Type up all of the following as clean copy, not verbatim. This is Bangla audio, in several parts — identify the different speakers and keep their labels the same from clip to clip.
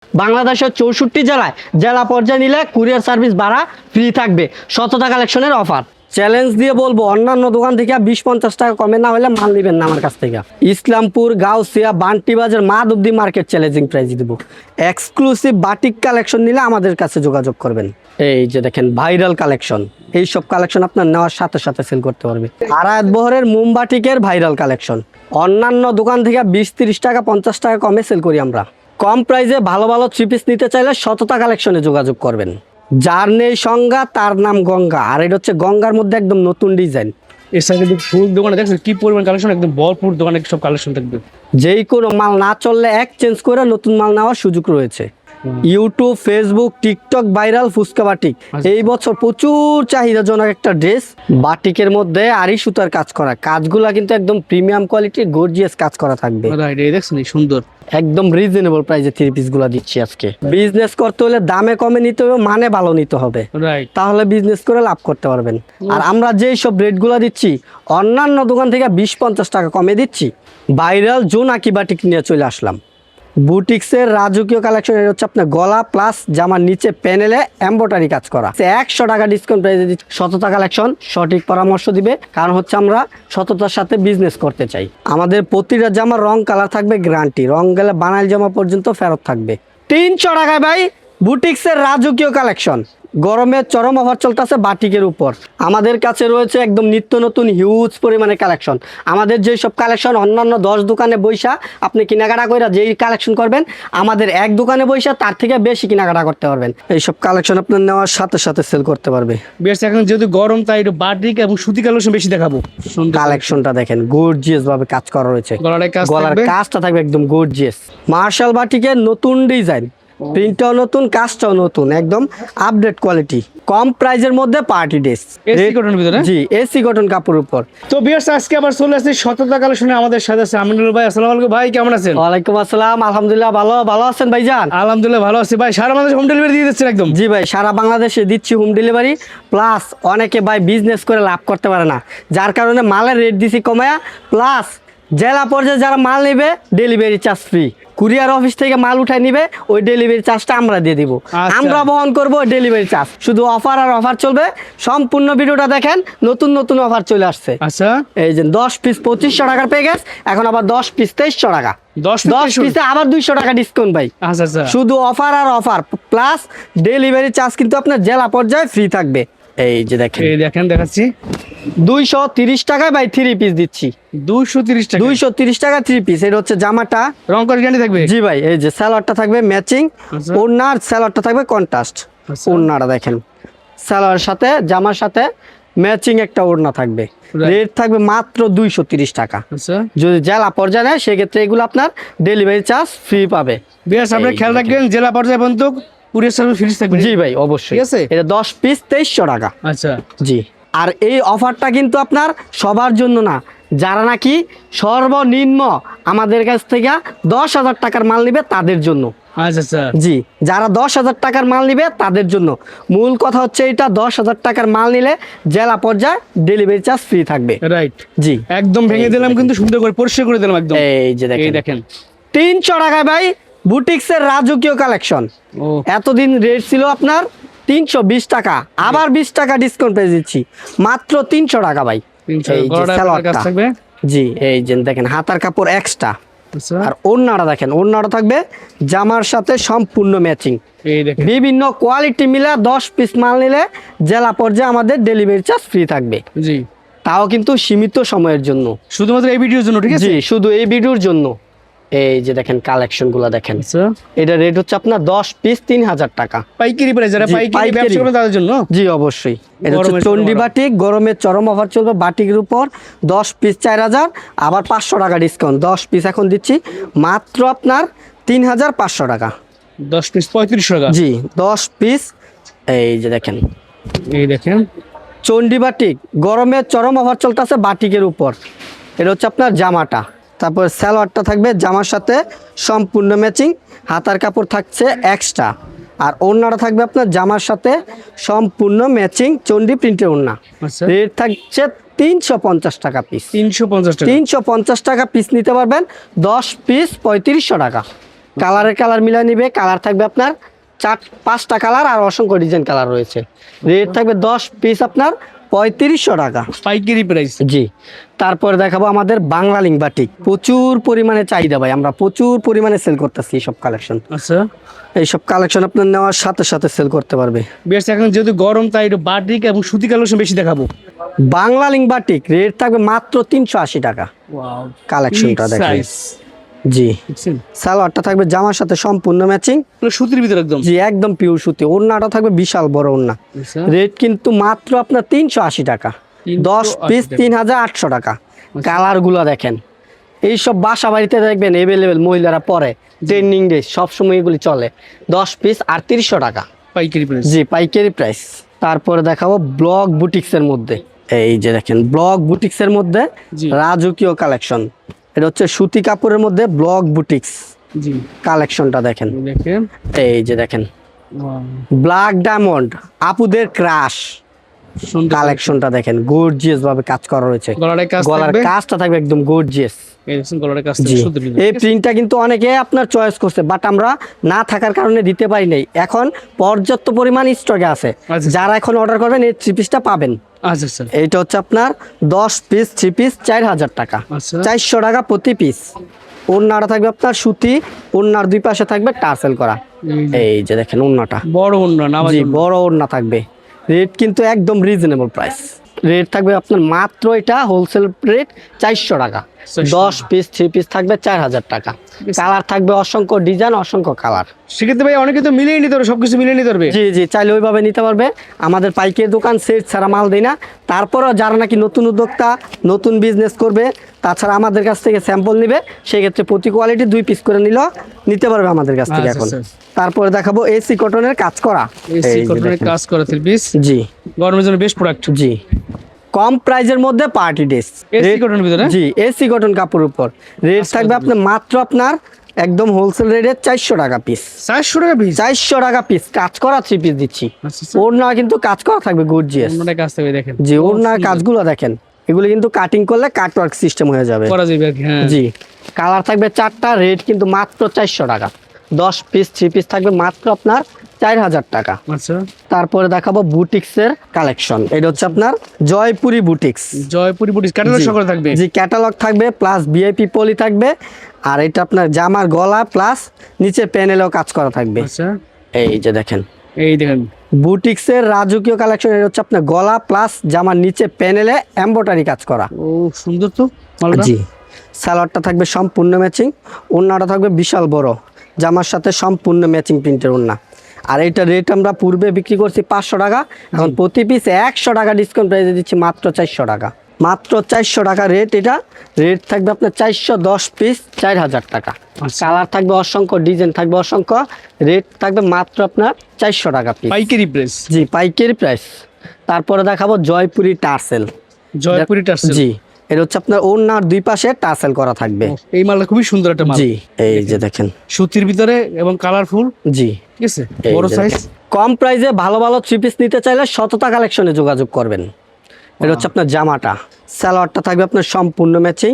Speaker 1: বাংলাদেশের 64 জেলায় জেলা পর্যায়ে নিলে কুরিয়ার সার্ভিস ভাড়া ফ্রি থাকবে। শততা কালেকশনের অফার। চ্যালেঞ্জ দিয়ে বলবো, অন্যান্য দোকান থেকে 20-50 টাকা কমে না হলে মাল নেবেন না আমার কাছ থেকে। ইসলামপুর, গাউসিয়া, বান্টি বাজার, মাধবদী মার্কেট চ্যালেঞ্জিং প্রাইস দেবো। এক্সক্লুসিভ বাটিক কালেকশন নিলে আমাদের কাছে যোগাযোগ করবেন। এই যে দেখেন ভাইরাল কালেকশন, এইসব কালেকশন আপনার নেওয়ার সাথে সাথে সেল করতে পারবে। আড়ায়াত বহরের মোমবাটিকের ভাইরাল কালেকশন অন্যান্য দোকান থেকে 20-30 টাকা 50 টাকা কমে সেল করি আমরা। কম প্রাইসে ভালো ভালো থ্রি পিস নিতে চাইলে শততা কালেকশনে যোগাযোগ করবেন। যার নেই সংজ্ঞা তার নাম গঙ্গা, আর এটা হচ্ছে গঙ্গার মধ্যে একদম নতুন ডিজাইন।
Speaker 2: এর সাথে কিন্তু ফুল দোকানে দেখছেন কি পরিমাণ কালেকশন, একদম ভরপুর দোকানে সব কালেকশন থাকবে।
Speaker 1: যেই কোনো মাল না চললে এক্সচেঞ্জ করে নতুন মাল নেওয়ার সুযোগ রয়েছে। YouTube, Facebook, TikTok viral fuchka batik এই বছর প্রচুর চাহিদাজনক একটা ড্রেস। বাটিকের মধ্যে আড়ি সুতার কাজ করা, কাজগুলা কিন্তু একদম প্রিমিয়াম কোয়ালিটির গর্জিয়াস কাজ করা থাকবে।
Speaker 2: এই দেখছেন সুন্দর,
Speaker 1: একদম রিজনেবল প্রাইসে থ্রি পিস গুলা দিচ্ছি আজকে। বিজনেস করতে হলে দামে কমে নিতে হবে, মানে ভালো নিতে হবে, তাহলে বিজনেস করে লাভ করতে পারবেন। আর আমরা যেই সব রেট গুলা দিচ্ছি অন্যান্য দোকান থেকে 20-50 টাকা কমে দিচ্ছি। ভাইরাল জোনাকি বাটিক নিয়ে চলে আসলাম। বুটিক্সের রাজকীয় কালেকশন, এটা হচ্ছে আপনার গলা প্লাস জামার নিচে প্যানেলে এমব্রয়ডারি কাজ করা। 100 টাকা ডিসকাউন্ট প্রাইসে দিচ্ছি। শততা কালেকশন সঠিক পরামর্শ দিবে, কারণ হচ্ছে আমরা সততার সাথে বিজনেস করতে চাই। আমাদের প্রতিটা জামার রং কালার থাকবে গ্যারান্টি, রং গেলে বানাইল জামা পর্যন্ত ফেরত থাকবে। 300 টাকায় ভাই বুটিক্সের রাজকীয় কালেকশন। গরমের চরম অফার চলতেছে বাটিকের উপর। আমাদের কাছে রয়েছে একদম নিত্য নতুন হিউজ পরিমাণে কালেকশন। আমাদের যেই সব কালেকশন অন্যান্য 10 দোকানে বইসা আপনি কেনাকাটা করে যেই কালেকশন করবেন, আমাদের এক দোকানে বইসা তার থেকে বেশি কেনাকাটা করতে পারবেন। এইসব কালেকশন আপনার নেওয়ার সাথে সাথে সেল করতে পারবে।
Speaker 2: বেশ, এখন যেহেতু গরম তাই একটু বাটিক এবং সুতি কালেকশন বেশি দেখাবো।
Speaker 1: কালেকশনটা দেখেন গর্জিয়াস ভাবে কাজ করা রয়েছে, গলার কাজটা থাকবে একদম গর্জিয়াস। মার্শাল বাটিকের নতুন ডিজাইন, প্রিন্টটাও নতুন, কাজটাও নতুন, একদম আপডেট কোয়ালিটি, কম প্রাইজের মধ্যে পার্টি ড্রেস।
Speaker 2: এসি কটনের ভিতরে,
Speaker 1: জি এসি কটন কাপড়ের উপর।
Speaker 2: তো ভিউয়ার্স আজকে আবার চলে আসছে শততা কালেকশনে। আমাদের সাথে আছে আমিনুল ভাই। আসসালামু আলাইকুম ভাই, কেমন আছেন?
Speaker 1: ওয়ালাইকুম আসসালাম, আলহামদুলিল্লাহ ভালো আছেন ভাইজান?
Speaker 2: আলহামদুলিল্লাহ ভালো আছি ভাই। সারা বাংলাদেশে হোম ডেলিভারি দিয়ে দিচ্ছেন একদম?
Speaker 1: জি ভাই, সারা বাংলাদেশে দিচ্ছি হোম ডেলিভারি। প্লাস অনেকে ভাই বিজনেস করে লাভ করতে পারে না, যার কারণে মালের রেট দিছি কমায়া। প্লাস জেলা পর্যায়ে যারা মাল নেবে delivery charge free. Courier office থেকে মাল উঠায় নিবে, ওই ডেলিভারি চার্জটা আমরা দিয়ে দিব। আমরা বহন করব ডেলিভারি চার্জ। শুধু অফার আর অফার চলবে। সম্পূর্ণ ভিডিওটা দেখেন, নতুন নতুন অফার চলে আসছে।
Speaker 2: আচ্ছা,
Speaker 1: এই যে 10 পিস 2500 টাকার প্যাকেজ, এখন আবার 10 পিস 2300 টাকা। 10 পিসে আবার 200 টাকা ডিসকাউন্ট ভাই।
Speaker 2: আচ্ছা আচ্ছা,
Speaker 1: শুধু অফার আর অফার, প্লাস ডেলিভারি চার্জ কিন্তু আপনার জেলা পর্যায়ে ফ্রি থাকবে। এই যে দেখেন,
Speaker 2: এই দেখেন দেখাচ্ছি
Speaker 1: 230 টাকায় ভাই থ্রি পিস দিচ্ছি।
Speaker 2: 230 টাকা,
Speaker 1: 230 টাকা থ্রি পিস। এটা হচ্ছে জামাটা,
Speaker 2: রং করে গ্যারান্টি থাকবে?
Speaker 1: জি ভাই। এই যে সালোয়ারটা থাকবে ম্যাচিং, ওড়নার সালোয়ারটা থাকবে কন্ট্রাস্ট। ওড়নাটা দেখেন, সালোয়ারের সাথে জামার সাথে ম্যাচিং একটা ওড়না থাকবে। রেট থাকবে মাত্র 230 টাকা।
Speaker 2: আচ্ছা,
Speaker 1: যদি জেলা পর্যায়ে নেয় সেক্ষেত্রে এগুলো আপনার ডেলিভারি চার্জ ফ্রি পাবে।
Speaker 2: বেশ, আপনি খেয়াল রাখবেন জেলা পর্যায়ে পর্যন্ত কুরিয়ার সার্ভিস ফ্রি থাকবে।
Speaker 1: জি ভাই অবশ্যই,
Speaker 2: ঠিক আছে।
Speaker 1: এটা 10 পিস 2300 টাকা।
Speaker 2: আচ্ছা
Speaker 1: জি, আর এই অফারটা কিন্তু আপনার সবার জন্য না, যারা নাকি সর্বনিম্ন আমাদের কাছ থেকে 10,000 টাকার মাল নিবে তাদের জন্য।
Speaker 2: আচ্ছা আচ্ছা,
Speaker 1: জি, যারা 10,000 টাকার মাল নিবে তাদের জন্য। মূল কথা হচ্ছে এটা, 10,000 টাকার মাল নিলে জেলা পর্যায়ে ডেলিভারি চার্জ ফ্রি থাকবে।
Speaker 2: রাইট,
Speaker 1: জি
Speaker 2: একদম ভেঙে দিলাম কিন্তু সুন্দর করে পরিষ্কার করে দিলাম একদম।
Speaker 1: এই যে
Speaker 2: এই
Speaker 1: দেখেন
Speaker 2: দেখেন
Speaker 1: 300 টাকায় ভাই বুটিক্সের রাজকীয় কালেকশন।
Speaker 2: ও
Speaker 1: এতদিন রেট ছিল আপনার 320 টাকা, আবার 20 টাকা ডিসকাউন্ট পেয়ে দিচ্ছি মাত্র 300 টাকা ভাই। এই যে সালোয়ারটা, জি এই যে দেখেন হাতার কাপড় এক্সট্রা। আর ওড়নাটা দেখেন, ওড়নাটা থাকবে জামার সাথে সম্পূর্ণ ম্যাচিং।
Speaker 2: এই দেখেন
Speaker 1: বিভিন্ন কোয়ালিটি মিলে 10 পিস মাল নিলে জেলা পর্যায়ে আমাদের ডেলিভারি চার্জ ফ্রি থাকবে।
Speaker 2: জি,
Speaker 1: তাও কিন্তু সীমিত সময়ের জন্য,
Speaker 2: শুধুমাত্র এই ভিডিওর জন্য, ঠিক আছে?
Speaker 1: জি শুধু এই ভিডিওর জন্য। এই যে দেখেন কালেকশন গুলা দেখেন, এটা রেট হচ্ছে আপনার 10 পিস 3000 টাকা
Speaker 2: পাইকারি প্রাইস। যারা পাইকারি ব্যবসা করবেন তাদের জন্য, জি
Speaker 1: অবশ্যই। এটা হচ্ছে চন্ডী বাটিক, গরমের চরম অফার চলবে বাটিকের উপর। 10 পিস 4000, আবার 500 টাকা ডিসকাউন্ট। 10 পিস এখন দিচ্ছি মাত্র আপনার 3500 টাকা।
Speaker 2: 10 পিস 3500 টাকা।
Speaker 1: জি 10 পিস। এই যে দেখেন,
Speaker 2: এই দেখেন
Speaker 1: চন্ডী বাটিক, গরমের চরম অফার চলতেছে বাটিকের উপর। এটা হচ্ছে আপনার জামাটা, তারপর সালোয়ারটা থাকবে জামার সাথে সম্পূর্ণ ম্যাচিং, হাতার কাপড় থাকছে এক্সট্রা, আর ওড়নাটা থাকবে আপনার জামার সাথে সম্পূর্ণ ম্যাচিং চন্ডী প্রিন্টের ওড়না। রেট থাকছে 350 টাকা পিস।
Speaker 2: 350 টাকা,
Speaker 1: 350 টাকা পিস নিতে পারবেন। 10 পিস 3500 টাকা। কালার মিলাই নিবে। কালার থাকবে আপনার 4-5টা কালার আর অসংখ্য ডিজাইন কালার রয়েছে। রেট থাকবে 10 পিস আপনার 3500 টাকা
Speaker 2: পাইকারি প্রাইস।
Speaker 1: জি। তারপরে দেখাবো আমাদের বাংলা লিঙ্ক বাটিক, প্রচুর পরিমাণে চাহিদা ভাই, আমরা প্রচুর পরিমাণে সেল করতেছি এইসব কালেকশন।
Speaker 2: আচ্ছা,
Speaker 1: এইসব কালেকশন আপনার নেওয়ার সাথে সাথে সেল করতে পারবে।
Speaker 2: বেশ, এখন যেহেতু গরম তাই একটু বাটিক এবং সুতি কালেকশন বেশি দেখাবো।
Speaker 1: বাংলা লিঙ্ক বাটিক রেট থাকবে মাত্র 380 টাকা।
Speaker 2: ওয়াও,
Speaker 1: কালেকশনটা দেখেন। জি। সালোয়ারটা থাকবে জামার সাথে সম্পূর্ণ ম্যাচিং,
Speaker 2: সুতির ভিতরে একদম।
Speaker 1: জি একদম পিওর সুতি। ওড়নাটা থাকবে বিশাল বড় ওড়না। রেট কিন্তু মাত্র আপনার 380 টাকা। 10 পিস 3800 টাকা। কালার গুলা দেখেন, এইসব বাসা বাড়িতে দেখবেন এভেলেবেল মহিলারা পরে, ট্রেন্ডিং ডে সবসময় এগুলি চলে। 10 পিস 3800 টাকা
Speaker 2: পাইকারি প্রাইস।
Speaker 1: জি, পাইকারি প্রাইস। তারপরে দেখাবো ব্লক বুটিক্সের মধ্যে, এই যে দেখেন ব্লক বুটিক্সের মধ্যে রাজকীয় কালেকশন। এটা হচ্ছে সুতি কাপড়ের মধ্যে ব্লক বুটিক্স।
Speaker 2: জি,
Speaker 1: কালেকশনটা দেখেন,
Speaker 2: দেখেন
Speaker 1: এই যে দেখেন ব্ল্যাক ডায়মন্ড আপুদের ক্রাশ। কালেকশনটা দেখেন, গর্জিয়াস ভাবে কাজ করা রয়েছে। গলার কাজটা থাকবে একদম গর্জিয়াস। এই প্রিন্টটা কিন্তু অনেকে আপনার চয়েস করছে, বাট আমরা না থাকার কারণে দিতে পারি নাই। এখন পর্যাপ্ত পরিমাণ স্টকে আছে, যারা এখন অর্ডার করবেন এই 3 পিসটা পাবেন। এইটা হচ্ছে আপনার 10 পিস 3 পিস 4000 টাকা, 400 টাকা প্রতি পিস। ওড়নাটা থাকবে আপনার সুতি, ওড়নার দুই পাশে থাকবে টার্সেল করা। এই যে দেখেন ওড়নাটা
Speaker 2: বড় ওড়না,
Speaker 1: জি বড় ওড়না থাকবে। রেট কিন্তু একদম রিজনেবল প্রাইস। রেট থাকবে আপনার মাত্র এটা হোলসেল রেট 400 টাকা। 10 পিস 3 পিস থাকবে 4000 টাকা। কালার থাকবে অসংখ্য ডিজাইন, অসংখ্য কালার।
Speaker 2: সেক্ষেত্রে ভাই অনেকে তো মিলিয়ে নিতে পারবে, সবকিছু মিলিয়ে নিতে পারবে।
Speaker 1: জি জি, চাইলে ওইভাবে নিতে পারবে। আমাদের পাইকারি দোকান সেট ছাড়া মাল দেয় না। তারপরও যারা নাকি নতুন উদ্যোক্তা, নতুন বিজনেস করবে, তাছাড়া আমাদের কাছ থেকে স্যাম্পল নিবে, সেক্ষেত্রে প্রতি কোয়ালিটি 2 পিস করে নিতে পারবে আমাদের কাছ থেকে। এখন তারপরে দেখাবো এসি কটনের কাজ করা,
Speaker 2: এসি কটনের কাজ করা 3 পিস।
Speaker 1: জি,
Speaker 2: গরমের জন্য বেস্ট প্রোডাক্ট।
Speaker 1: জি, কম প্রাইজের মধ্যে পার্টি ড্রেস,
Speaker 2: এসি কটনের ভিতরে।
Speaker 1: জি, এসি কটন কাপড়ের উপর রেট থাকবে আপনার মাত্র আপনার একদম হোলসেল রেটে 400 টাকা পিস।
Speaker 2: 400 টাকা পিস?
Speaker 1: 400 টাকা পিস কাজ করা 3 পিস দিচ্ছি। ওড়না কিন্তু কাজ করা থাকবে গর্জিয়াস।
Speaker 2: ওড়নাটা কাজ থাকবে দেখেন।
Speaker 1: জি, ওড়নার কাজগুলো দেখেন, এগুলো কিন্তু কাটিং করলে কাট ওয়ার্ক সিস্টেম হয়ে যাবে,
Speaker 2: করা যাবে। হ্যাঁ
Speaker 1: জি। কালার থাকবে 4টা, রেট কিন্তু মাত্র 400 টাকা। 10 পিস 3 পিস থাকবে মাত্র আপনার 4000 টাকা।
Speaker 2: আচ্ছা,
Speaker 1: তারপরে দেখাবো বুটিক্সের কালেকশন। এটা হচ্ছে আপনার Jaipuri boutiques.
Speaker 2: Jaipuri boutiques catalogue সকলে থাকবে।
Speaker 1: জি, ক্যাটালগ থাকবে প্লাস ভিআইপি পলি থাকবে। আর এটা আপনার জামার গলা প্লাস নিচে প্যানেলেও কাজ করা থাকবে।
Speaker 2: আচ্ছা,
Speaker 1: এই যে দেখেন,
Speaker 2: এই দেখেন
Speaker 1: বুটিক্সের রাজকীয় কালেকশন। এটা হচ্ছে আপনার গলা প্লাস জামার নিচে প্যানেলে এমব্রয়ডারি কাজ করা।
Speaker 2: ও সুন্দর তো মালটা।
Speaker 1: জি, সালোয়ারটা থাকবে সম্পূর্ণ ম্যাচিং, ওড়নাটা থাকবে বিশাল বড়, জামার সাথে সম্পূর্ণ ম্যাচিং প্রিন্টের ওড়না। আর এইটা রেট আমরা পূর্বে বিক্রি করছি 500 টাকা, এখন প্রতি পিস 100 টাকা ডিসকাউন্ট প্রাইসে দিচ্ছি মাত্র 400 টাকা। মাত্র 400 টাকা রেট। এটা রেট থাকবে আপনার 410 পিস 4000 টাকা। কালার থাকবে অসংখ্য, ডিজাইন থাকবে অসংখ্য। রেট থাকবে মাত্র আপনার 400 টাকা পিস,
Speaker 2: পাইকারি প্রাইস।
Speaker 1: জি, পাইকারি প্রাইস। তারপরে দেখাবো জয়পুরি টার্সেল।
Speaker 2: জয়পুরি টার্সেল,
Speaker 1: জি, এটা হচ্ছে আপনার ওড়নার দুই পাশে টার্সেল করা থাকবে।
Speaker 2: এই মালটা খুবই সুন্দর একটা মাল।
Speaker 1: জি, এই যে দেখেন
Speaker 2: সুতির ভিতরে এবং কালারফুল।
Speaker 1: জি,
Speaker 2: ঠিক আছে, বড় সাইজ।
Speaker 1: কম প্রাইসে ভালো ভালো 3 পিস নিতে চাইলে সততা কালেকশনে যোগাযোগ করবেন। এটা হচ্ছে আপনার জামাটা, সালোয়ারটা থাকবে আপনার সম্পূর্ণ ম্যাচিং,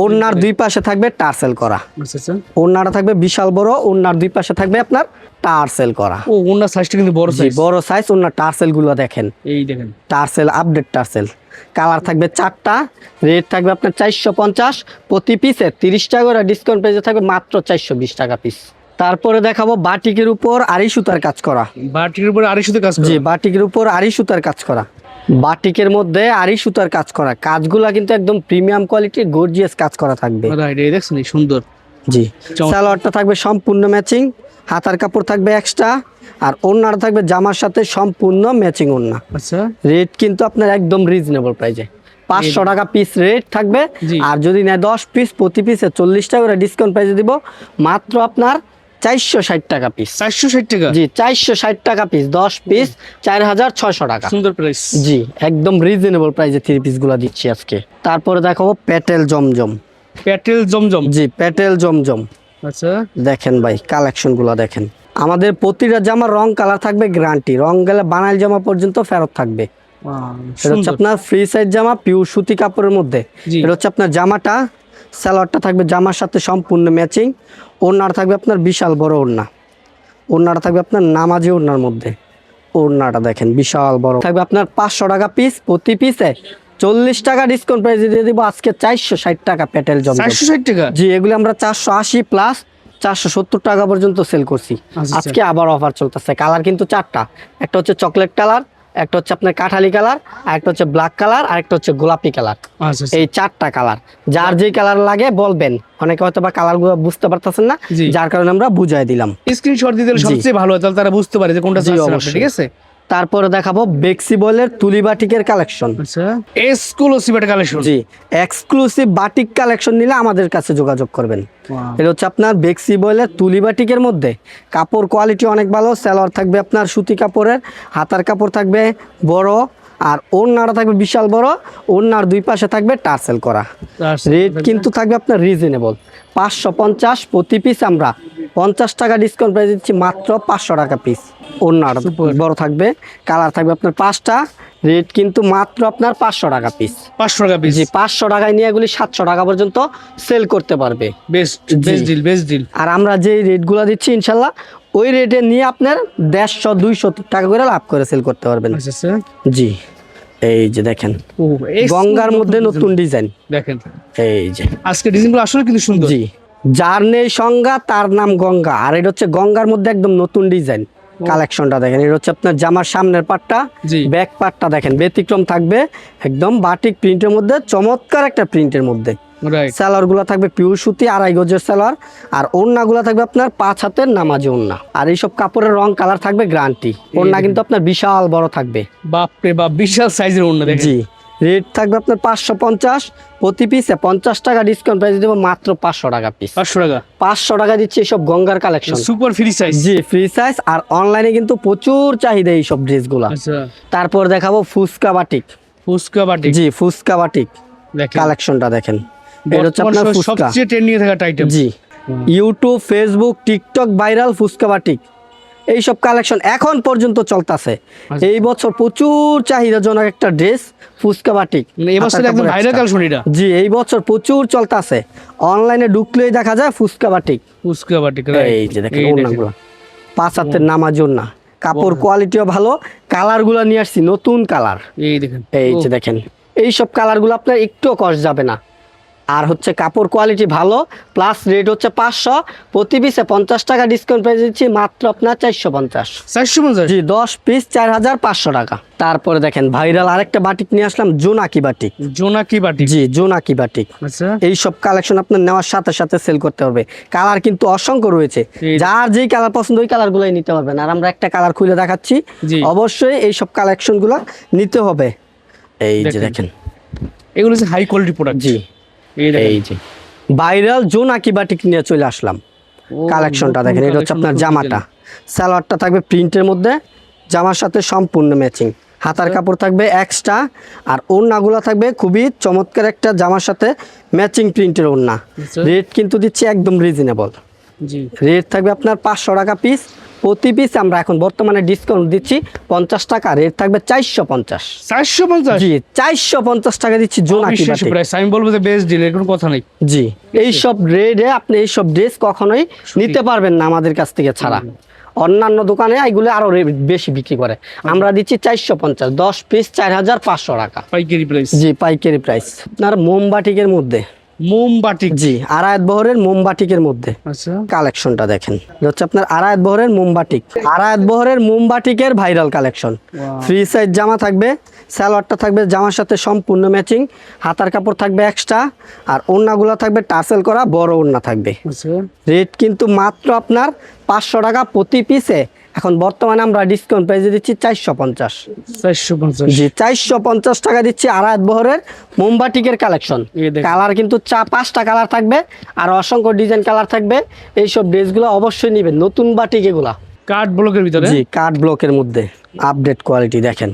Speaker 1: ওড়নার দুই পাশে থাকবে টার্সেল করা।
Speaker 2: আচ্ছা,
Speaker 1: ওড়নাটা থাকবে বিশাল বড়, ওড়নার দুই পাশে থাকবে আপনার টার্সেল করা।
Speaker 2: ও ওড়নার সাইজটা কিন্তু বড় সাইজ।
Speaker 1: বড় সাইজ। ওড়নার টার্সেল গুলো দেখেন,
Speaker 2: এই দেখেন
Speaker 1: টার্সেল, আপডেট টার্সেল। কালার থাকবে 4টা, রেট থাকবে আপনার 450 প্রতি পিসে 30 টাকা করে ডিসকাউন্ট প্রাইসে থাকবে মাত্র 420 টাকা পিস। তারপরে দেখাবো বাটিকের উপর আড়ি সুতার কাজ করা।
Speaker 2: বাটিকের উপর আড়ি সুতার কাজ করা?
Speaker 1: জি, বাটিকের উপর আড়ি সুতার কাজ করা। বাটিকের মধ্যে আড়ি সুতার কাজ করা, কাজগুলা কিন্তু একদম প্রিমিয়াম কোয়ালিটির গর্জিয়াস কাজ করা থাকবে।
Speaker 2: এই দেখছেন এই সুন্দর।
Speaker 1: জি, সালোয়ারটা থাকবে সম্পূর্ণ ম্যাচিং, হাতার কাপড় থাকবে এক্সট্রা, আর ওড়নাটা থাকবে জামার সাথে সম্পূর্ণ ম্যাচিং ওড়না।
Speaker 2: আচ্ছা,
Speaker 1: রেট কিন্তু আপনার একদম রিজনেবল প্রাইসে 500 টাকা পিস রেট থাকবে। আর যদি নেয় 10 পিস প্রতি পিসে 40 টাকা করে ডিসকাউন্ট প্রাইসে দিব মাত্র আপনার 460 টাকা পিস।
Speaker 2: 460 টাকা?
Speaker 1: জি, 460 টাকা পিস। 10 পিস 4600 টাকা।
Speaker 2: সুন্দর প্রাইস।
Speaker 1: জি, একদম রিজনেবল প্রাইসে 3 পিস গুলা দিচ্ছি আজকে। তারপরে দেখাবো প্যাটেল জমজম।
Speaker 2: প্যাটেল জমজম?
Speaker 1: জি, প্যাটেল জমজম।
Speaker 2: আচ্ছা,
Speaker 1: দেখেন ভাই কালেকশন গুলা দেখেন। আমাদের প্রতিটা জামার রং কালার থাকবে গ্যারান্টি, রং গেলে বানাইল জামা পর্যন্ত ফেরত থাকবে। এটা হচ্ছে আপনার ফ্রি সাইজ জামা, পিওর সুতি কাপড়ের মধ্যে। এটা হচ্ছে আপনার জামাটা, সালোয়ারটা থাকবে জামার সাথে সম্পূর্ণ ম্যাচিং। ওড়নাটা থাকবে আপনার বিশাল বড় ওড়না। ওড়নাটা থাকবে আপনার নামাজি ওড়নার মধ্যে। ওড়নাটা দেখেন বিশাল বড় থাকবে আপনার 500 টাকা পিস। প্রতি পিসে 40 টাকা ডিসকাউন্ট প্রাইসে দিয়ে দিব আজকে 460 টাকা পেটেল জমজম।
Speaker 2: 460 টাকা?
Speaker 1: জি, এগুলি আমরা 480 প্লাস 470 টাকা পর্যন্ত সেল করছি। আজকে আবার অফার চলতেছে। কালার কিন্তু 4টা, একটা হচ্ছে চকলেট কালার, একটা হচ্ছে আপনার কাঠালি কালার, আর একটা হচ্ছে ব্ল্যাক কালার, আর একটা হচ্ছে গোলাপি কালার। এই 4টা কালার, যার যেই কালার লাগে বলবেন। অনেকে হয়তো বা কালার গুলো বুঝতে পারতেছেন না, যার কারণে আমরা বুঝাই দিলাম।
Speaker 2: স্ক্রিনশট দিয়ে দিলে সবচেয়ে ভালো হয়, তাহলে তারা বুঝতে পারে যে কোনটা চাচ্ছেন আপনি, ঠিক আছে?
Speaker 1: তারপরে দেখাবো বেক্সি বয়েলের তুলি বাটিকের কালেকশন।
Speaker 2: আচ্ছা, এক্সক্লুসিভ একটা কালেকশন।
Speaker 1: জি, এক্সক্লুসিভ বাটিক কালেকশন নিলে আমাদের কাছে যোগাযোগ করবেন। এটা হচ্ছে আপনার বেক্সি বয়েলের তুলি বাটিকের মধ্যে কাপড় কোয়ালিটি অনেক ভালো। সালোয়ার থাকবে আপনার সুতি কাপড়ের, হাতার কাপড় থাকবে বড়, আর ওড়নাটা থাকবে বিশাল বড়। ওড়নার দুই পাশে থাকবে টার্সেল করা। রেট কিন্তু থাকবে আপনার রিজনেবল 550 প্রতি পিস। আমরা 50 টাকা ডিসকাউন্ট প্রাইস দিচ্ছি মাত্র 500 টাকা পিস। ওড়নাটা বড় থাকবে, কালার থাকবে আপনার 5টা। রেট কিন্তু মাত্র আপনার 500 টাকা পিস।
Speaker 2: 500 টাকা পিস?
Speaker 1: জি, 500 টাকায় নিয়ে এগুলি 700 টাকা পর্যন্ত সেল করতে পারবে।
Speaker 2: Best deal, best deal.
Speaker 1: আর আমরা যে রেটগুলো দিচ্ছি ইনশাল্লাহ ওই রেটে নিয়ে আপনার 150-200 টাকা করে লাভ করে সেল করতে পারবেন।
Speaker 2: আচ্ছা,
Speaker 1: জি, এই যে দেখেন গঙ্গার মধ্যে নতুন ডিজাইন
Speaker 2: দেখেন।
Speaker 1: এই যে
Speaker 2: আজকে ডিজাইনগুলো আসলে কিন্তু সুন্দর।
Speaker 1: জি, যার নেই সংজ্ঞা তার নাম গঙ্গা। আর এটা হচ্ছে গঙ্গার মধ্যে একদম নতুন ডিজাইন। কালেকশনটা দেখেন, এটা হচ্ছে আপনার জামার সামনের পাটটা, ব্যাক পাটটা দেখেন ব্যতিক্রম থাকবে, একদম বাটিক প্রিন্টের মধ্যে, চমৎকার একটা প্রিন্টের মধ্যে। সালোয়ার গুলা থাকবে পিওর সুতি 2.5 গজের সালোয়ার। আর ওড়না গুলা থাকবে আপনার 5 হাতের নামাজি ওড়না। আর এইসব কাপড়ের রং কালার থাকবে গ্যারান্টি। ওড়না কিন্তু আপনার বিশাল বড় থাকবে।
Speaker 2: বাপরে বাপ, বিশাল সাইজের ওড়না দেখেন।
Speaker 1: জি, রেট থাকবে আপনার 550 প্রতি পিসে। 50 টাকা ডিসকাউন্ট প্রাইস দেবো মাত্র 500 টাকা পিস।
Speaker 2: 500 টাকা?
Speaker 1: 500 টাকা দিচ্ছে এইসব গঙ্গার কালেকশন,
Speaker 2: সুপার ফ্রি সাইজ।
Speaker 1: জি, ফ্রি সাইজ। আর অনলাইনে কিন্তু প্রচুর চাহিদা এইসব ড্রেসগুলো।
Speaker 2: আচ্ছা,
Speaker 1: তারপর দেখাবো ফুচকা বাটিক।
Speaker 2: ফুচকা বাটিক?
Speaker 1: জি, ফুচকা বাটিক কালেকশনটা দেখেন। এটা হচ্ছে আপনার ফুচকা,
Speaker 2: সবচেয়ে ট্রেন্ডিং এ থাকা আইটেম।
Speaker 1: জি, YouTube, Facebook, TikTok viral fuchka batik. এইসব কালেকশন এখন পর্যন্ত চলতেছে। এই বছর প্রচুর চাহিদাজনক একটা ড্রেস ফুচকা বাটিক।
Speaker 2: এই বছর একদম ভাইরাল কালেকশন এটা।
Speaker 1: জি, এই বছর প্রচুর চলতেছে। অনলাইনে ঢুকলেই দেখা যায় ফুচকা বাটিক।
Speaker 2: ফুচকা বাটিক,
Speaker 1: এই যে দেখেন ওড়নাগুলো 5 হাতের নামাজ ওড়না। কাপড় কোয়ালিটিও ভালো। কালারগুলো নিয়ে আসছি নতুন কালার।
Speaker 2: এই দেখেন,
Speaker 1: এই যে দেখেন এইসব কালারগুলো আপনার একটুও কষ্ট যাবে না। আর হচ্ছে কাপড় কোয়ালিটি ভালো, প্লাস রেট হচ্ছে 500 প্রতি পিসে। 50 টাকা ডিসকাউন্ট প্রাইস দিচ্ছি মাত্র আপনার 450।
Speaker 2: 450?
Speaker 1: জি, 10 পিস 4500 টাকা। তারপরে দেখেন ভাইরাল আরেকটা বাটিক নিয়ে আসলাম, জোনাকি বাটিক।
Speaker 2: জোনাকি বাটিক?
Speaker 1: জি, জোনাকি বাটিক।
Speaker 2: আচ্ছা,
Speaker 1: এইসব কালেকশন আপনার নেওয়ার সাথে সাথে সেল করতে পারবে। কালার কিন্তু অসংখ্য রয়েছে, যার যেই কালার পছন্দ ওই কালার গুলাই নিতে পারবেন। আর আমরা একটা কালার খুলে দেখাচ্ছি, অবশ্যই এইসব কালেকশন গুলা নিতে হবে। এই যে দেখেন
Speaker 2: এগুলো হচ্ছে হাই কোয়ালিটি প্রোডাক্ট।
Speaker 1: জি, এই যে ভাইরাল জোনাকি বাটিক নিয়ে চলে আসলাম। কালেকশনটা দেখেন, এটা হচ্ছে আপনার জামাটা, সালোয়ারটা থাকবে প্রিন্টের মধ্যে, জামার সাথে সম্পূর্ণ ম্যাচিং। হাতার কাপড় থাকবে এক্সট্রা। আর ওড়নাগুলো থাকবে খুবই চমৎকার একটা জামার সাথে ম্যাচিং প্রিন্টের ওড়না। রেট কিন্তু দিচ্ছি একদম রিজনেবল। রেট থাকবে আপনার 500 টাকা পিস। প্রতি পিস আমরা এখন বর্তমানে ডিসকাউন্ট দিচ্ছি 50 টাকা। রেট থাকবে 450।
Speaker 2: 450?
Speaker 1: জি, 450 টাকা দিচ্ছি জোনাকি বাটিক।
Speaker 2: আমি বলবো যে বেস্ট ডিল, এর কোনো কথা নেই।
Speaker 1: জি, এইসব রেটে আপনি এইসব ড্রেস কখনোই নিতে পারবেন না আমাদের কাছ থেকে ছাড়া। অন্যান্য দোকানে এগুলো আরো বেশি বিক্রি করে, আমরা দিচ্ছি 450। 10 পিস 4500 টাকা
Speaker 2: পাইকারি প্রাইস।
Speaker 1: জি, পাইকারি প্রাইস। আপনার মোমবাটিকের মধ্যে,
Speaker 2: মোমবাটিক?
Speaker 1: জি, আড়ায়াত বহরের মোমবাটিকের মধ্যে।
Speaker 2: আচ্ছা,
Speaker 1: কালেকশনটা দেখেন, এটা হচ্ছে আপনার আড়ায়াত বহরের মোমবাটিক। আড়ায়াত বহরের মোমবাটিকের ভাইরাল কালেকশন। ফ্রি সাইজ জামা থাকবে, সালোয়ারটা থাকবে জামার সাথে সম্পূর্ণ ম্যাচিং, হাতার কাপড় থাকবে এক্সট্রা। আর ওড়নাগুলো থাকবে টার্সেল করা বড় ওড়না থাকবে। রেট কিন্তু মাত্র আপনার 500 টাকা প্রতি পিসে। এখন বর্তমানে আমরা ডিসকাউন্ট প্রাইসে দিচ্ছি 450।
Speaker 2: 450? জি,
Speaker 1: 450 টাকা দিচ্ছি আড়ায়াত বহরের মোমবাটিকের কালেকশন। কালার কিন্তু 5টা কালার থাকবে, আর অসংখ্য ডিজাইন কালার থাকবে। এইসব ড্রেসগুলো অবশ্যই নেবেন, নতুন বাটিক এগুলা,
Speaker 2: কাট ব্লকের ভিতরে।
Speaker 1: জি, কাট ব্লকের মধ্যে আপডেট কোয়ালিটি। দেখেন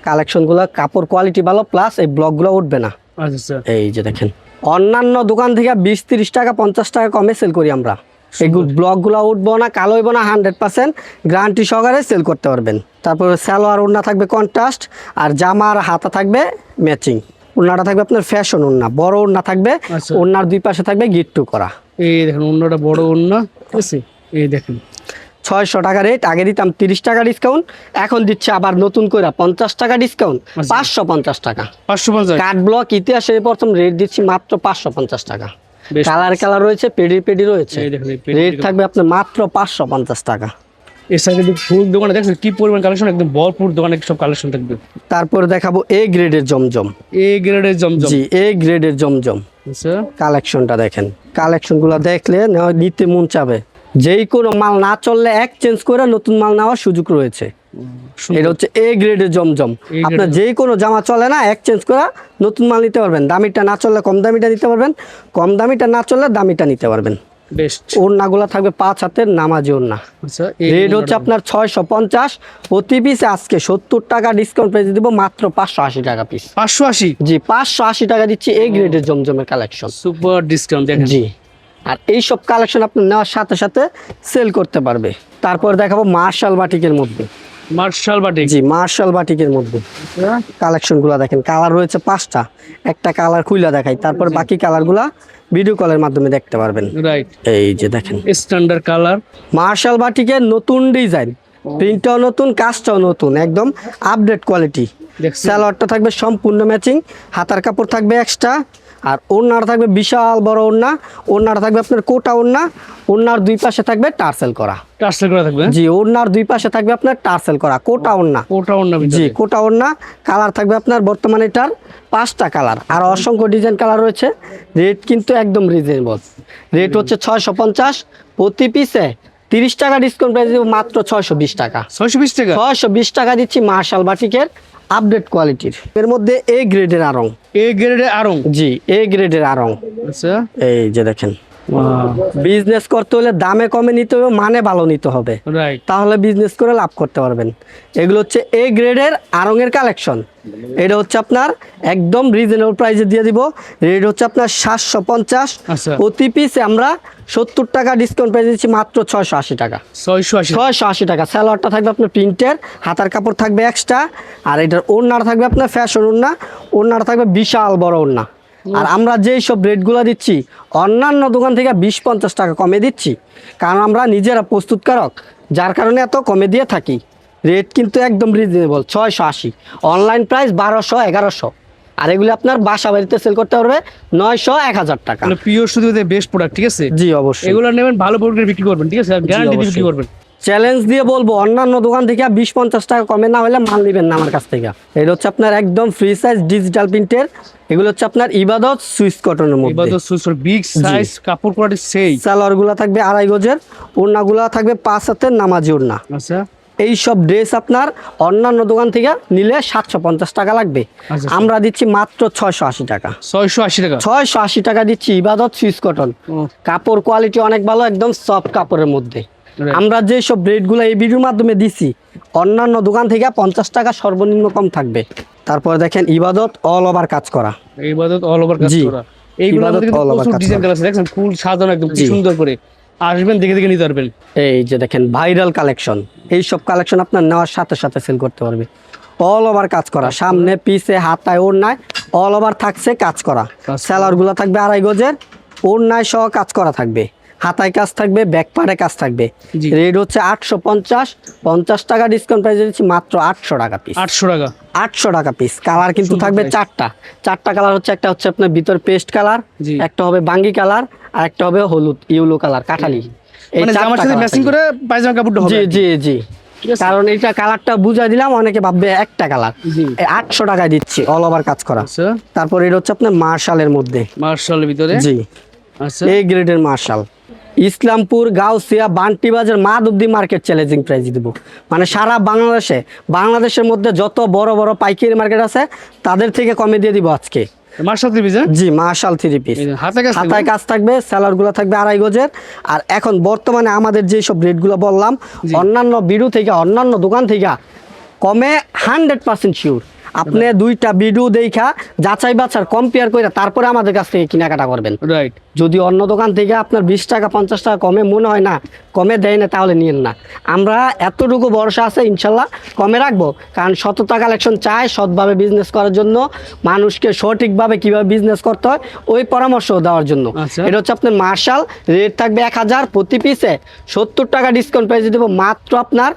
Speaker 1: কালেকশনগুলো কাপড় কোয়ালিটি ভালো, প্লাস এই ব্লকগুলো উঠবে না।
Speaker 2: আচ্ছা,
Speaker 1: এই যে দেখেন অন্যান্য দোকান থেকে 20-30 টাকা 50 টাকা কমে সেল করি আমরা। এগুলো ব্লকগুলো উঠবো না, কালো হইব না, 100% গ্যারান্টি সহকারে সেল করতে পারবেন। তারপরে সালোয়ার ওড়না থাকবে কন্ট্রাস্ট, আর জামার হাতা থাকবে ম্যাচিং। ওড়নাটা থাকবে আপনার ফ্যাশন ওড়না, বড় ওড়না থাকবে।
Speaker 2: আচ্ছা।
Speaker 1: ওড়নার দুই পাশে থাকবে গিট্টু করা।
Speaker 2: এই দেখেন অন্যটা বড় ওড়না, ঠিক আছে। এই দেখেন
Speaker 1: 600 টাকা রেট, আগে দিতাম 30 টাকা ডিসকাউন্ট, এখন দিচ্ছে আবার নতুন করে 50 টাকা ডিসকাউন্ট,
Speaker 2: আচ্ছা।
Speaker 1: 550 টাকা।
Speaker 2: 550।
Speaker 1: কাঠ ব্লক ইতিহাসে প্রথম রেট দিচ্ছি মাত্র 550 টাকা।
Speaker 2: বেশ।
Speaker 1: কালার রয়েছে, পেডি রয়েছে,
Speaker 2: এই দেখেন এই
Speaker 1: রেট থাকবে আপনার মাত্র 550 টাকা।
Speaker 2: এর সাথে কিন্তু ফুল দোকানে দেখছেন কি পরিমাণ কালেকশন, একদম ভরপুর দোকানে সব কালেকশন থাকবে।
Speaker 1: তারপর দেখাবো এ গ্রেডের জমজম।
Speaker 2: এ গ্রেডের জমজম।
Speaker 1: জি, এ গ্রেডের জমজম
Speaker 2: আচ্ছা
Speaker 1: কালেকশনটা দেখেন, কালেকশনগুলো দেখলে নিতে মন চাবে। যেই কোনো মাল না চললে এক্সচেঞ্জ করে নতুন মাল নেওয়ার সুযোগ রয়েছে। এটা হচ্ছে এ গ্রেডের জমজম। আপনার যেই কোনো জামা চলে না, এক্সচেঞ্জ করে নতুন মাল নিতে পারবেন। দামিটা না চললে কম দামিটা নিতে পারবেন, কম দামিটা না চললে দামিটা নিতে পারবেন।
Speaker 2: বেস্ট।
Speaker 1: ওড়নাগুলো থাকবে 5 হাতের নামাজি ওড়না।
Speaker 2: আচ্ছা
Speaker 1: রেট হচ্ছে আপনার 650 প্রতি পিসে। আজকে 70 টাকা ডিসকাউন্ট প্রাইসে দিব মাত্র 580 টাকা পিস।
Speaker 2: 580।
Speaker 1: জি, 580 টাকা দিচ্ছি এই গ্রেডের জমজমের কালেকশন।
Speaker 2: সুপার ডিসকাউন্ট দেখেন।
Speaker 1: জি, আর এই সব কালেকশন আপনি নেওয়ার সাথে সাথে সেল করতে পারবে। তারপর দেখাবো মার্শাল বাটিকের মধ্যে।
Speaker 2: Martial batik.
Speaker 1: জি, মার্শাল বাটিকের মধ্যে কালেকশনগুলো দেখেন। কালার রয়েছে 5টা, একটা কালার খুইলা দেখাই, তারপর বাকি কালারগুলা ভিডিও কলের মাধ্যমে দেখতে পারবেন।
Speaker 2: রাইট।
Speaker 1: এই যে দেখেন
Speaker 2: স্ট্যান্ডার্ড কালার,
Speaker 1: মার্শাল বাটিকের নতুন ডিজাইন, প্রিন্টটাও নতুন, কাজটাও নতুন, একদম আপডেট কোয়ালিটি।
Speaker 2: দেখছেন?
Speaker 1: সালোয়ারটা থাকবে সম্পূর্ণ ম্যাচিং, হাতার কাপড় থাকবে এক্সট্রা, আর ওড়নাটা থাকবে বিশাল বড় ওড়না। ওড়নাটা থাকবে আপনার কোটা ওড়না, ওড়নার দুই পাশে থাকবে টার্সেল করা।
Speaker 2: টার্সেল করা থাকবে।
Speaker 1: জি, ওড়নার দুই পাশে থাকবে আপনার টার্সেল করা কোটা ওড়না।
Speaker 2: ওটা অন্য
Speaker 1: জি, কোটা ওড়না। কালার থাকবে আপনার বর্তমানে এটার 5টা কালার, আর অসংখ্য ডিজাইন কালার রয়েছে। রেট কিন্তু একদম রিজনেবল, রেট হচ্ছে 650 প্রতি পিসে। 30 টাকা ডিসকাউন্ট প্রাইস দিব মাত্র 620 টাকা।
Speaker 2: 620 টাকা।
Speaker 1: 620 টাকা দিচ্ছি মার্শাল বাটিকের আপডেট কোয়ালিটির। এর মধ্যে এ গ্রেডের আড়ং।
Speaker 2: এ গ্রেডের আড়ং।
Speaker 1: জি, এ গ্রেডের আড়ং।
Speaker 2: আচ্ছা
Speaker 1: এই যে দেখেন, বিজনেস করতে হলে দামে কমে নিতে হবে, মানে ভালো নিতে হবে,
Speaker 2: রাইট।
Speaker 1: তাহলে বিজনেস করে লাভ করতে পারবেন। এগুলো হচ্ছে এ গ্রেডের আড়ংয়ের কালেকশন। এটা হচ্ছে আপনার একদম রিজনেবল প্রাইসে দিয়ে দিব। রেট হচ্ছে আপনার 750
Speaker 2: আচ্ছা।
Speaker 1: প্রতি পিসে আমরা 70 টাকা ডিসকাউন্ট প্রাইস দিচ্ছি মাত্র 680 টাকা।
Speaker 2: 680।
Speaker 1: 680 টাকা। সালোয়ারটা থাকবে আপনার প্রিন্টের, হাতার কাপড় থাকবে এক্সট্রা, আর এটার ওড়নাটা থাকবে আপনার ফ্যাশন ওড়না। ওড়নাটা থাকবে বিশাল বড় ওড়না। আর আমরা যেই সব রেটগুলো দিচ্ছি অন্যান্য দোকান থেকে 20-50 টাকা কমে দিচ্ছি, কারণ আমরা নিজেরা প্রস্তুতকারক, যার কারণে এত কমে দিয়ে থাকি। রেট কিন্তু একদম রিজনেবল, 680। অনলাইন প্রাইস 1200-1100, আর এগুলো আপনার বাসা বাড়িতে সেল করতে পারবে 900-1000 টাকা।
Speaker 2: মানে পিওর শুধু বেস্ট প্রোডাক্ট, ঠিক আছে।
Speaker 1: জি অবশ্যই,
Speaker 2: এগুলো নেবেন, ভালো প্রোডাক্ট বিক্রি করবেন, ঠিক আছে, আর গ্যারান্টি দিয়ে বিক্রি
Speaker 1: অবশ্যই।
Speaker 2: করবেন।
Speaker 1: চ্যালেঞ্জ দিয়ে বলবো অন্যান্য দোকান থেকে 20-50 টাকা কমে না হলে মাল নেবেন না আমার কাছ থেকে। এটা হচ্ছে আপনার একদম ফ্রি সাইজ ডিজিটাল প্রিন্টের। এগুলো হচ্ছে আপনার ইবাদত সুইস কটনের মধ্যে।
Speaker 2: এবার তো সুইস বিগ সাইজ, কাপড় কোয়ালিটি সেই।
Speaker 1: সালোয়ারগুলো থাকবে 2.5 গজের, ওড়নাগুলো থাকবে 5 হাতের নামাজি ওড়না।
Speaker 2: আচ্ছা
Speaker 1: এই সব ড্রেস আপনার অন্যান্য দোকান থেকে নিলে 750 টাকা লাগবে,
Speaker 2: আচ্ছা।
Speaker 1: আমরা দিচ্ছি মাত্র 680 টাকা।
Speaker 2: 680 টাকা।
Speaker 1: 680 টাকা দিচ্ছি ইবাদত সুইস কটন। কাপড় কোয়ালিটি অনেক ভালো, একদম সফট কাপড়ের মধ্যে। আমরা যে সব রেটগুলো এই ভিডিওর মাধ্যমে দিছি অন্যান্য দোকান থেকে 50 টাকা সর্বনিম্ন কম থাকবে। তারপর দেখেন ইবাদত অল ওভার কাজ করা।
Speaker 2: ইবাদত অল ওভার কাজ
Speaker 1: জি,
Speaker 2: করা। এইগুলো
Speaker 1: ইবাদত
Speaker 2: আমাদের কিন্তু
Speaker 1: all over
Speaker 2: প্রচুর
Speaker 1: কাজ
Speaker 2: ডিজাইন
Speaker 1: করা।
Speaker 2: কালার আছে, দেখেন ফুল সাজানো একদম কি
Speaker 1: জি।
Speaker 2: সুন্দর করে। আসবেন দেখে দেখে নিতে পারবেন।
Speaker 1: এই যে দেখেন ভাইরাল কালেকশন, এই সব কালেকশন আপনার নেওয়ার সাথে সাথে সেল করতে পারবে। অল ওভার কাজ করা, সামনে পিছে হাতায় ওড়নায় অল ওভার থাকছে কাজ করা। সেলারগুলো থাকবে 2.5 গজের, ওড়নায় সহ কাজ করা থাকবে, হাতায় কাজ থাকবে, ব্যাক পাড়ে কাজ থাকবে।
Speaker 2: জি।
Speaker 1: রেট হচ্ছে 850, 50 টাকা ডিসকাউন্ট প্রাইসে দিচ্ছি মাত্র 800 টাকা পিস।
Speaker 2: 800 টাকা।
Speaker 1: 800 টাকা পিস। কালার কিন্তু
Speaker 2: সুন্দর
Speaker 1: থাকবে
Speaker 2: price।
Speaker 1: 4টা কালার হচ্ছে, একটা হচ্ছে আপনার ভিতর পেস্ট কালার,
Speaker 2: জি।
Speaker 1: একটা হবে বাঙ্গি কালার, আর একটা হবে হলুদ ইউলো কালার কাঠালি। এই
Speaker 2: মানে
Speaker 1: 4টা
Speaker 2: জামার সাথে
Speaker 1: colour
Speaker 2: ম্যাচিং
Speaker 1: থাকবে।
Speaker 2: করে পায়জামা কাপড়টা হবে।
Speaker 1: জি জি জি,
Speaker 2: ঠিক আছে।
Speaker 1: কারণ এটা কালারটা বুঝাই দিলাম, অনেকে ভাববে একটা কালার।
Speaker 2: জি।
Speaker 1: 800 টাকায় দিচ্ছি অল ওভার কাজ করা।
Speaker 2: আচ্ছা
Speaker 1: তারপর এটা হচ্ছে আপনার মার্শালের মধ্যে।
Speaker 2: মার্শালের ভিতরে।
Speaker 1: জি,
Speaker 2: আচ্ছা
Speaker 1: এই গ্রেডের মার্শাল। ইসলামপুর, গাউসিয়া, বান্টি বাজার, মাধবদী মার্কেট চ্যালেঞ্জিং প্রাইস দিব। মানে সারা বাংলাদেশের মধ্যে যত বড় বড় পাইকারি মার্কেট আছে তাদের থেকে কমে দিয়ে দিব আজকে।
Speaker 2: মার্শাল দিবি যে
Speaker 1: জি, মার্শাল 3 পিস।
Speaker 2: হাতে কাজ
Speaker 1: হাতায় কাজ থাকবে, সেলারগুলো থাকবে 2.5 গজের। আর এখন বর্তমানে আমাদের যে সব রেটগুলো বললাম
Speaker 2: জি।
Speaker 1: অন্যান্য ভিডিও থেকে, অন্যান্য দোকান থেকে কমে 100% শিওর। আপনি দুইটা ভিডিও দেখা যাচাই বাছার কম্পেয়ার করে তারপরে আমাদের কাছ থেকে কেনাকাটা করবেন।
Speaker 2: রাইট।
Speaker 1: যদি অন্য দোকান থেকে আপনার 20 টাকা 50 টাকা কমে মনে হয় না, কমে দেয় না, তাহলে নিয়েন না। আমরা এতটুকু ভরসা আছে ইনশাল্লাহ কমে রাখবো, কারণ সততা কালেকশন চায় সৎভাবে বিজনেস করার জন্য, মানুষকে সঠিকভাবে কিভাবে বিজনেস করতে হয় ওই পরামর্শ দেওয়ার জন্য।
Speaker 2: আচ্ছা।
Speaker 1: এটা হচ্ছে আপনার মার্শাল, রেট থাকবে 1000, প্রতি পিসে 70 টাকা ডিসকাউন্ট প্রাইসে দেবো মাত্র আপনার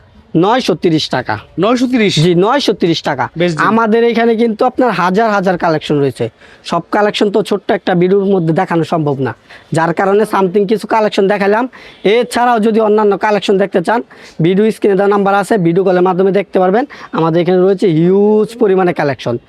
Speaker 1: 930 টাকা।
Speaker 2: 930।
Speaker 1: জি 930 টাকা।
Speaker 2: বেশ দিন।
Speaker 1: আমাদের এখানে কিন্তু আপনার হাজার হাজার কালেকশন রয়েছে, সব কালেকশন তো ছোট্ট একটা ভিডিওর মধ্যে দেখানো সম্ভব না, যার কারণে সামথিং কিছু কালেকশন দেখালাম। এছাড়াও যদি অন্যান্য কালেকশন দেখতে চান, ভিডিও স্ক্রিনে দেওয়া নাম্বার আছে, ভিডিও কলের মাধ্যমে দেখতে পারবেন। আমাদের এখানে রয়েছে হিউজ পরিমাণে কালেকশন।